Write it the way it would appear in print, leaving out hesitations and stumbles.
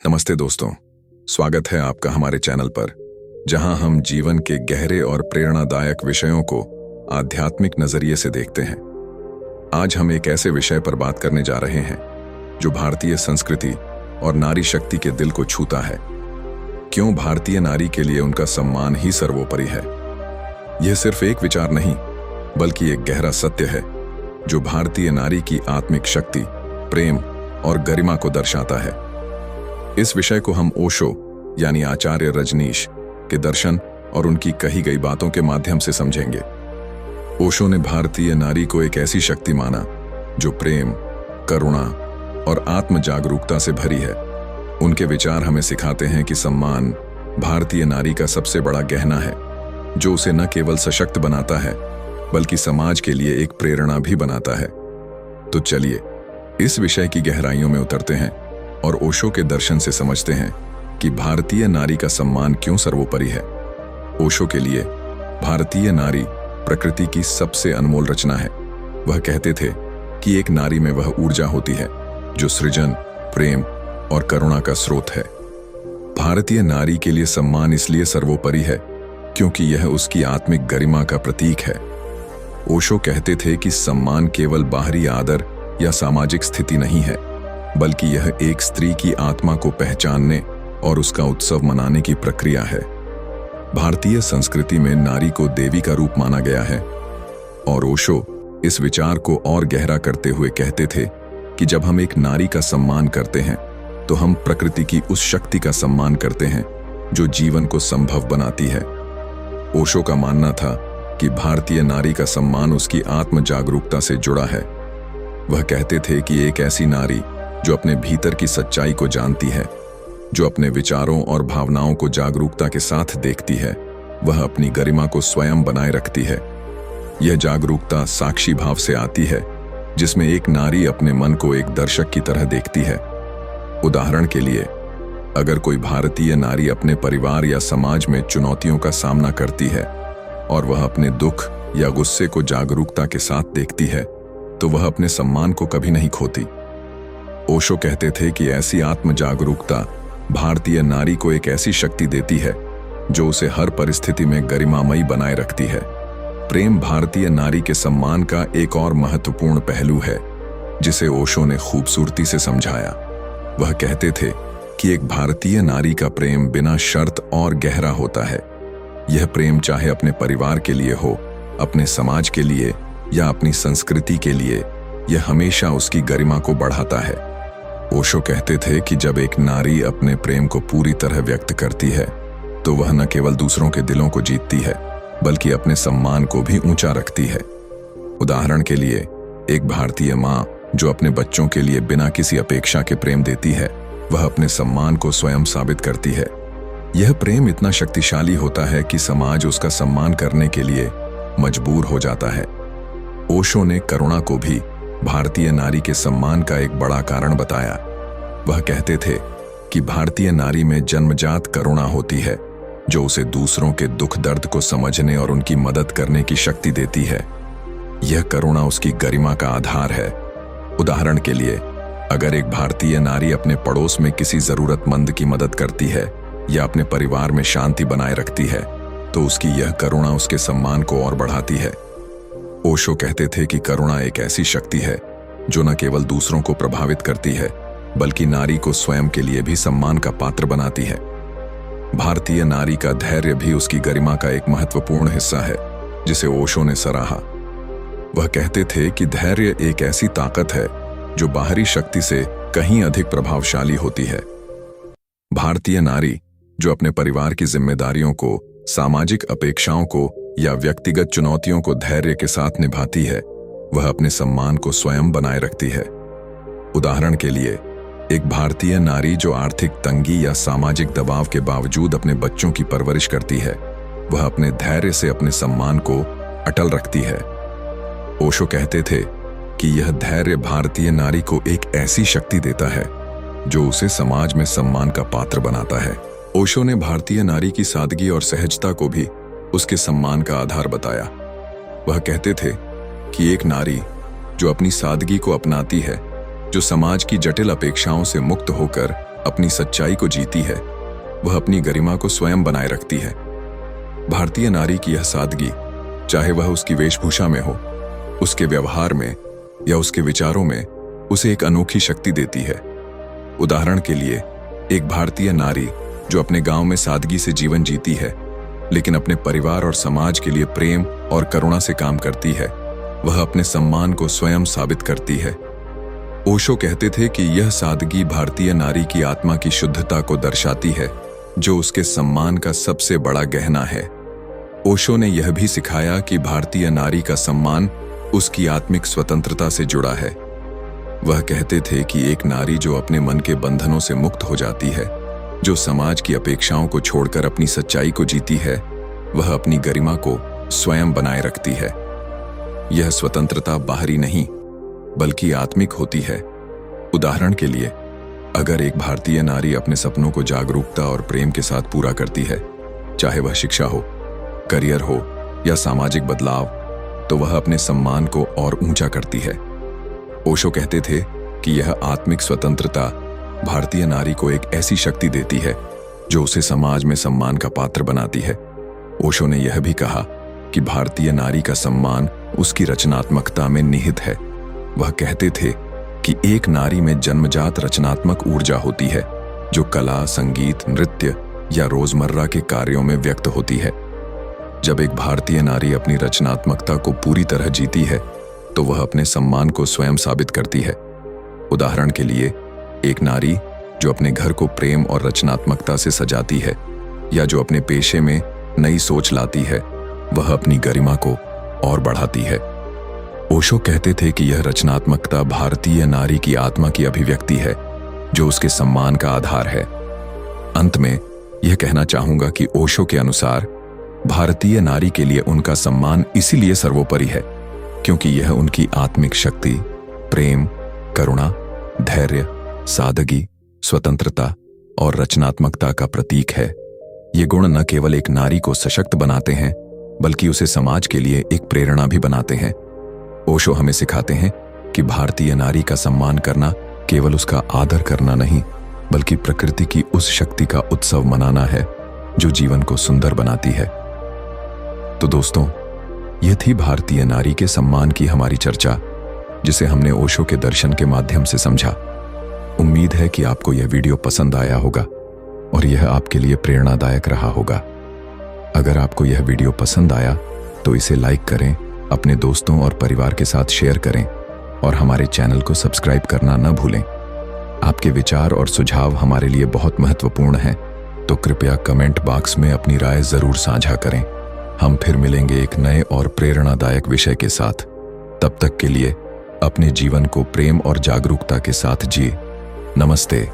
नमस्ते दोस्तों, स्वागत है आपका हमारे चैनल पर, जहां हम जीवन के गहरे और प्रेरणादायक विषयों को आध्यात्मिक नजरिए से देखते हैं। आज हम एक ऐसे विषय पर बात करने जा रहे हैं जो भारतीय संस्कृति और नारी शक्ति के दिल को छूता है। क्यों भारतीय नारी के लिए उनका सम्मान ही सर्वोपरि है। यह सिर्फ एक विचार नहीं, बल्कि एक गहरा सत्य है जो भारतीय नारी की आत्मिक शक्ति, प्रेम और गरिमा को दर्शाता है। इस विषय को हम ओशो यानी आचार्य रजनीश के दर्शन और उनकी कही गई बातों के माध्यम से समझेंगे। ओशो ने भारतीय नारी को एक ऐसी शक्ति माना जो प्रेम, करुणा और आत्म जागरूकता से भरी है। उनके विचार हमें सिखाते हैं कि सम्मान भारतीय नारी का सबसे बड़ा गहना है, जो उसे न केवल सशक्त बनाता है बल्कि समाज के लिए एक प्रेरणा भी बनाता है। तो चलिए इस विषय की गहराइयों में उतरते हैं और ओशो के दर्शन से समझते हैं कि भारतीय नारी का सम्मान क्यों सर्वोपरि है। ओशो के लिए भारतीय नारी प्रकृति की सबसे अनमोल रचना है। वह कहते थे कि एक नारी में वह ऊर्जा होती है जो सृजन, प्रेम और करुणा का स्रोत है। भारतीय नारी के लिए सम्मान इसलिए सर्वोपरि है क्योंकि यह उसकी आत्मिक गरिमा का प्रतीक है। ओशो कहते थे कि सम्मान केवल बाहरी आदर या सामाजिक स्थिति नहीं है, बल्कि यह एक स्त्री की आत्मा को पहचानने और उसका उत्सव मनाने की प्रक्रिया है। भारतीय संस्कृति में नारी को देवी का रूप माना गया है और ओशो इस विचार को और गहरा करते हुए कहते थे कि जब हम एक नारी का सम्मान करते हैं तो हम प्रकृति की उस शक्ति का सम्मान करते हैं जो जीवन को संभव बनाती है। ओशो का मानना था कि भारतीय नारी का सम्मान उसकी आत्म जागरूकता से जुड़ा है। वह कहते थे कि एक ऐसी नारी जो अपने भीतर की सच्चाई को जानती है, जो अपने विचारों और भावनाओं को जागरूकता के साथ देखती है, वह अपनी गरिमा को स्वयं बनाए रखती है। यह जागरूकता साक्षी भाव से आती है, जिसमें एक नारी अपने मन को एक दर्शक की तरह देखती है। उदाहरण के लिए, अगर कोई भारतीय नारी अपने परिवार या समाज में चुनौतियों का सामना करती है और वह अपने दुख या गुस्से को जागरूकता के साथ देखती है, तो वह अपने सम्मान को कभी नहीं खोती। ओशो कहते थे कि ऐसी आत्म जागरूकता भारतीय नारी को एक ऐसी शक्ति देती है जो उसे हर परिस्थिति में गरिमामयी बनाए रखती है। प्रेम भारतीय नारी के सम्मान का एक और महत्वपूर्ण पहलू है, जिसे ओशो ने खूबसूरती से समझाया। वह कहते थे कि एक भारतीय नारी का प्रेम बिना शर्त और गहरा होता है। यह प्रेम चाहे अपने परिवार के लिए हो, अपने समाज के लिए या अपनी संस्कृति के लिए, यह हमेशा उसकी गरिमा को बढ़ाता है। ओशो कहते थे कि जब एक नारी अपने प्रेम को पूरी तरह व्यक्त करती है तो वह न केवल दूसरों के दिलों को जीतती है, बल्कि अपने सम्मान को भी ऊंचा रखती है। उदाहरण के लिए, एक भारतीय माँ जो अपने बच्चों के लिए बिना किसी अपेक्षा के प्रेम देती है, वह अपने सम्मान को स्वयं साबित करती है। यह प्रेम इतना शक्तिशाली होता है कि समाज उसका सम्मान करने के लिए मजबूर हो जाता है। ओशो ने करुणा को भी भारतीय नारी के सम्मान का एक बड़ा कारण बताया। वह कहते थे कि भारतीय नारी में जन्मजात करुणा होती है, जो उसे दूसरों के दुख दर्द को समझने और उनकी मदद करने की शक्ति देती है। यह करुणा उसकी गरिमा का आधार है। उदाहरण के लिए, अगर एक भारतीय नारी अपने पड़ोस में किसी जरूरतमंद की मदद करती है या अपने परिवार में शांति बनाए रखती है, तो उसकी यह करुणा उसके सम्मान को और बढ़ाती है। ओशो कहते थे कि करुणा एक ऐसी शक्ति है जो न केवल दूसरों को प्रभावित करती है, बल्कि नारी को स्वयं के लिए भी सम्मान का पात्र बनाती है। भारतीय नारी का धैर्य भी उसकी गरिमा का एक महत्वपूर्ण हिस्सा है, जिसे ओशो ने सराहा। वह कहते थे कि धैर्य एक ऐसी ताकत है जो बाहरी शक्ति से कहीं अधिक प्रभावशाली होती है। भारतीय नारी जो अपने परिवार की जिम्मेदारियों को, सामाजिक अपेक्षाओं को या व्यक्तिगत चुनौतियों को धैर्य के साथ निभाती है, वह अपने सम्मान को स्वयं बनाए रखती है। उदाहरण के लिए, एक भारतीय नारी जो आर्थिक तंगी या सामाजिक दबाव के बावजूद अपने बच्चों की परवरिश करती है, वह अपने धैर्य से अपने सम्मान को अटल रखती है। ओशो कहते थे कि यह धैर्य भारतीय नारी को एक ऐसी शक्ति देता है जो उसे समाज में सम्मान का पात्र बनाता है। ओशो ने भारतीय नारी की सादगी और सहजता को भी उसके सम्मान का आधार बताया। वह कहते थे कि एक नारी जो अपनी सादगी को अपनाती है, जो समाज की जटिल अपेक्षाओं से मुक्त होकर अपनी सच्चाई को जीती है, वह अपनी गरिमा को स्वयं बनाए रखती है। भारतीय नारी की यह सादगी, चाहे वह उसकी वेशभूषा में हो, उसके व्यवहार में या उसके विचारों में, उसे एक अनोखी शक्ति देती है। उदाहरण के लिए, एक भारतीय नारी जो अपने गांव में सादगी से जीवन जीती है, लेकिन अपने परिवार और समाज के लिए प्रेम और करुणा से काम करती है, वह अपने सम्मान को स्वयं साबित करती है। ओशो कहते थे कि यह सादगी भारतीय नारी की आत्मा की शुद्धता को दर्शाती है, जो उसके सम्मान का सबसे बड़ा गहना है। ओशो ने यह भी सिखाया कि भारतीय नारी का सम्मान उसकी आत्मिक स्वतंत्रता से जुड़ा है। वह कहते थे कि एक नारी जो अपने मन के बंधनों से मुक्त हो जाती है, जो समाज की अपेक्षाओं को छोड़कर अपनी सच्चाई को जीती है, वह अपनी गरिमा को स्वयं बनाए रखती है। यह स्वतंत्रता बाहरी नहीं, बल्कि आत्मिक होती है। उदाहरण के लिए, अगर एक भारतीय नारी अपने सपनों को जागरूकता और प्रेम के साथ पूरा करती है, चाहे वह शिक्षा हो, करियर हो या सामाजिक बदलाव, तो वह अपने सम्मान को और ऊंचा करती है। ओशो कहते थे कि यह आत्मिक स्वतंत्रता भारतीय नारी को एक ऐसी शक्ति देती है जो उसे समाज में सम्मान का पात्र बनाती है। ओशो ने यह भी कहा कि भारतीय नारी का सम्मान उसकी रचनात्मकता में निहित है। वह कहते थे कि एक नारी में जन्मजात रचनात्मक ऊर्जा होती है, जो कला, संगीत, नृत्य या रोजमर्रा के कार्यों में व्यक्त होती है। जब एक भारतीय नारी अपनी रचनात्मकता को पूरी तरह जीती है, तो वह अपने सम्मान को स्वयं साबित करती है। उदाहरण के लिए, एक नारी जो अपने घर को प्रेम और रचनात्मकता से सजाती है, या जो अपने पेशे में नई सोच लाती है, वह अपनी गरिमा को और बढ़ाती है। ओशो कहते थे कि यह रचनात्मकता भारतीय नारी की आत्मा की अभिव्यक्ति है, जो उसके सम्मान का आधार है। अंत में यह कहना चाहूंगा कि ओशो के अनुसार भारतीय नारी के लिए उनका सम्मान इसीलिए सर्वोपरि है, क्योंकि यह उनकी आत्मिक शक्ति, प्रेम, करुणा, धैर्य, सादगी, स्वतंत्रता और रचनात्मकता का प्रतीक है। ये गुण न केवल एक नारी को सशक्त बनाते हैं, बल्कि उसे समाज के लिए एक प्रेरणा भी बनाते हैं। ओशो हमें सिखाते हैं कि भारतीय नारी का सम्मान करना केवल उसका आदर करना नहीं, बल्कि प्रकृति की उस शक्ति का उत्सव मनाना है जो जीवन को सुंदर बनाती है। तो दोस्तों, यह थी भारतीय नारी के सम्मान की हमारी चर्चा, जिसे हमने ओशो के दर्शन के माध्यम से समझा। उम्मीद है कि आपको यह वीडियो पसंद आया होगा और यह आपके लिए प्रेरणादायक रहा होगा। अगर आपको यह वीडियो पसंद आया तो इसे लाइक करें, अपने दोस्तों और परिवार के साथ शेयर करें और हमारे चैनल को सब्सक्राइब करना न भूलें। आपके विचार और सुझाव हमारे लिए बहुत महत्वपूर्ण हैं, तो कृपया कमेंट बॉक्स में अपनी राय जरूर साझा करें। हम फिर मिलेंगे एक नए और प्रेरणादायक विषय के साथ। तब तक के लिए अपने जीवन को प्रेम और जागरूकता के साथ जिए। नमस्ते।